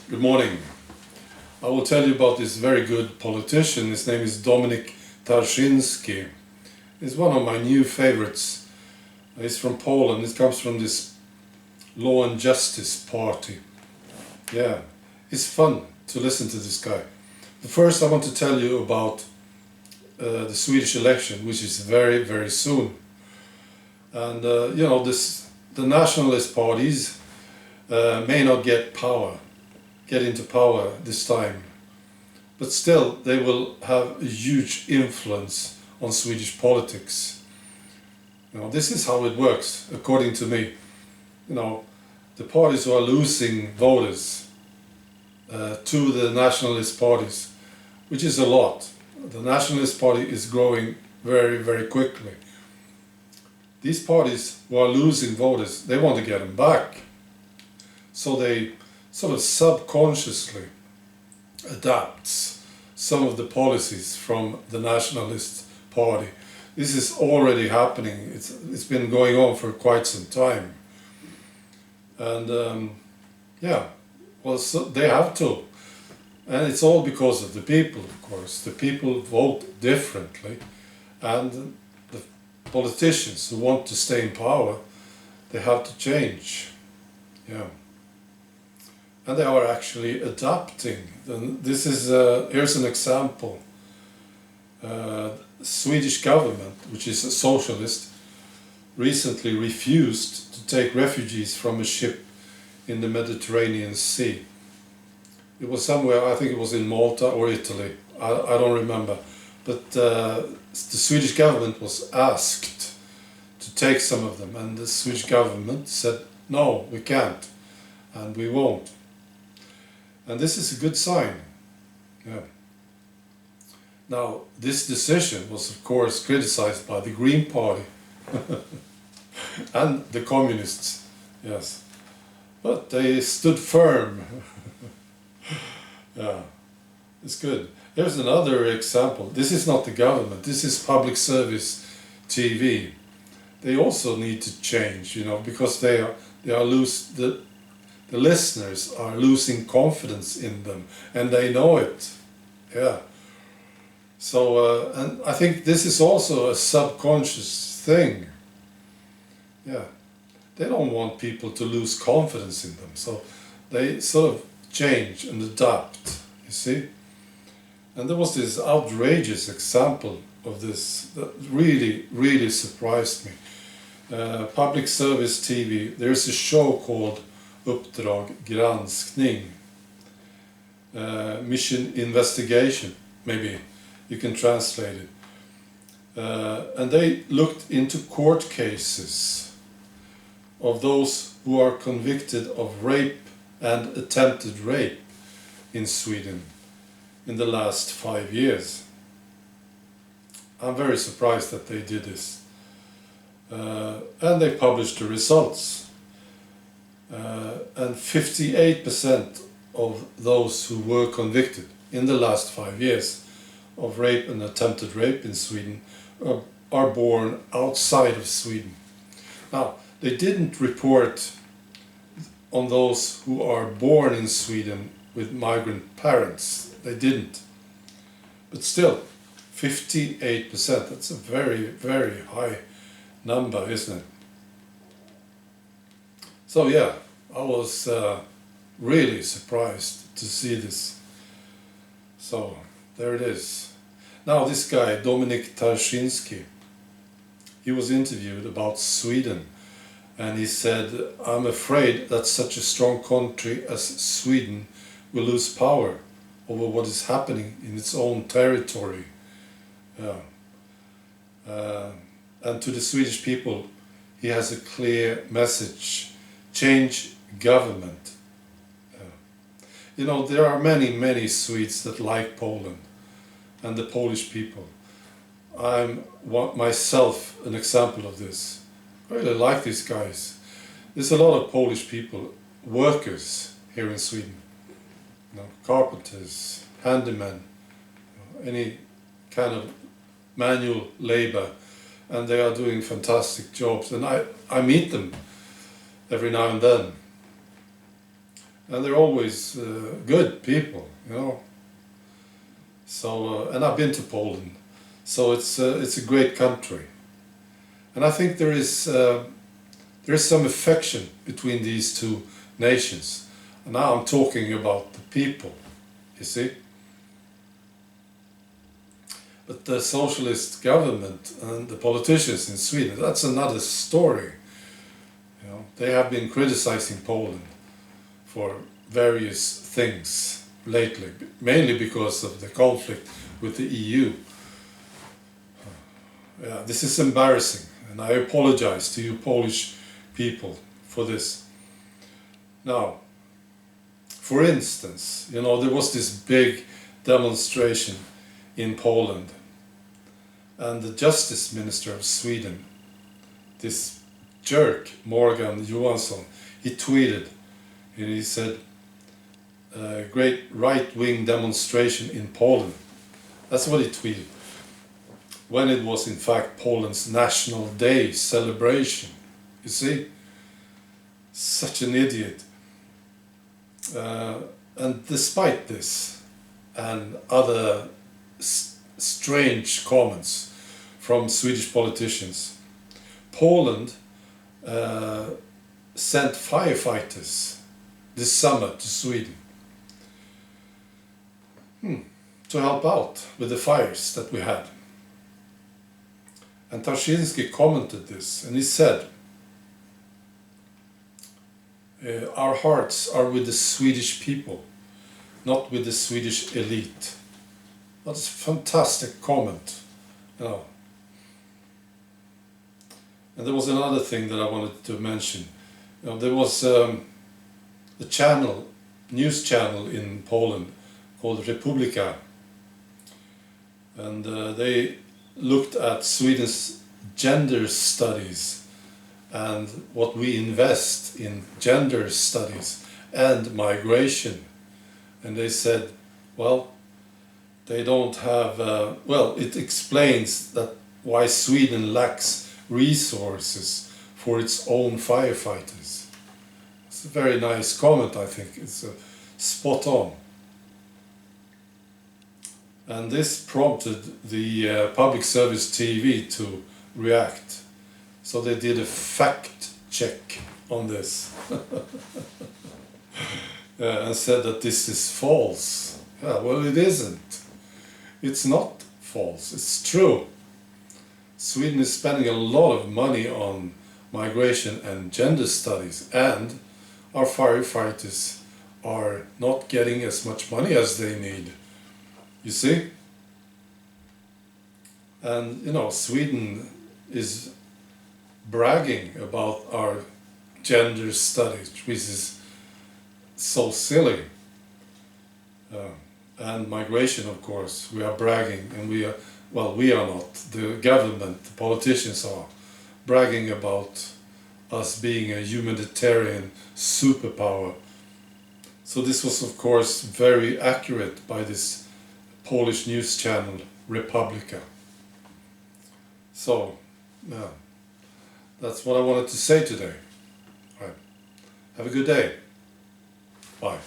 Good morning. I will tell you about this very good politician. His name is TARCZYNSKI. He's one of my new favorites. He's from Poland. He comes from this Law and Justice party. Yeah, it's fun to listen to this guy. But first I want to tell you about the Swedish election, which is very, very soon. And the nationalist parties may not get into power this time, but still they will have a huge influence on Swedish politics. This is how it works, according to me. The parties who are losing voters to the nationalist parties, which is a lot. The nationalist party is growing very, very quickly. These parties who are losing voters, they want to get them back. So they sort of subconsciously adapts some of the policies from the nationalist party. This is already happening. It's been going on for quite some time. And so they have to. And it's all because of the people, of course. The people vote differently. And the politicians who want to stay in power, they have to change. Yeah. And they are actually adapting. This is here's an example. Swedish government, which is a socialist, recently refused to take refugees from a ship in the Mediterranean Sea. It was somewhere, I think it was in Malta or Italy, I don't remember. But the Swedish government was asked to take some of them, and the Swedish government said, no, we can't, and we won't. And this is a good sign. Yeah. Now, this decision was of course criticized by the Green Party and the communists, yes. But they stood firm. Yeah, it's good. Here's another example. This is not the government, this is public service TV. They also need to change, because they are loose. The listeners are losing confidence in them, and they know it. Yeah. So, and I think this is also a subconscious thing. Yeah. They don't want people to lose confidence in them, so they sort of change and adapt, you see. And there was this outrageous example of this that really, really surprised me. Public service TV, there's a show called TARCZYNSKI, Mission Investigation, maybe you can translate it. And they looked into court cases of those who are convicted of rape and attempted rape in Sweden in the last 5 years. I'm very surprised that they did this. And they published the results. And 58% of those who were convicted in the last 5 years of rape and attempted rape in Sweden are born outside of Sweden. Now, they didn't report on those who are born in Sweden with migrant parents. They didn't. But still, 58%, that's a very, very high number, isn't it? So yeah, I was really surprised to see this. So there it is. Now this guy, TARCZYNSKI, he was interviewed about Sweden, and he said, I'm afraid that such a strong country as Sweden will lose power over what is happening in its own territory. Yeah. And to the Swedish people, he has a clear message. Change government. There are many, many Swedes that like Poland and the Polish people. I'm myself an example of this. I really like these guys. There's a lot of Polish people, workers here in Sweden. Carpenters, handymen, any kind of manual labor, and they are doing fantastic jobs. And I meet them every now and then. and they're always good people, you know. So, and I've been to Poland, so it's a great country, and I think there is some affection between these two nations. And now I'm talking about the people, you see. But the socialist government and the politicians in Sweden, that's another story. You know, they have been criticizing Poland for various things lately, mainly because of the conflict with the EU. Yeah, this is embarrassing, and I apologize to you Polish people for this. Now, for instance, you know, there was this big demonstration in Poland, and the Justice Minister of Sweden, this jerk, Morgan Johansson, he tweeted, and he said, great right-wing demonstration in Poland. That's what he tweeted, when it was in fact Poland's National Day celebration. You see? Such an idiot. And despite this and other strange comments from Swedish politicians, Poland sent firefighters this summer to Sweden to help out with the fires that we had. And TARCZYNSKI commented this, and he said, our hearts are with the Swedish people, not with the Swedish elite. That's a fantastic comment, you know. And there was another thing that I wanted to mention. You know, there was a news channel in Poland called Republika, and they looked at Sweden's gender studies and what we invest in gender studies and migration. And they said, well, they don't have, well, it explains that why Sweden lacks resources for its own firefighters. It's a very nice comment, I think. It's spot on. And this prompted the public service TV to react. So they did a fact check on this and said that this is false. Yeah, well, it isn't. It's not false, it's true. Sweden is spending a lot of money on migration and gender studies, and our firefighters are not getting as much money as they need. You see? And, you know, Sweden is bragging about our gender studies, which is so silly. And migration, of course, we are bragging, and we are, well, we are not, the government, the politicians are bragging about us being a humanitarian superpower. So this was, of course, very accurate by this Polish news channel, Republika. So, yeah. That's what I wanted to say today. Right. Have a good day. Bye.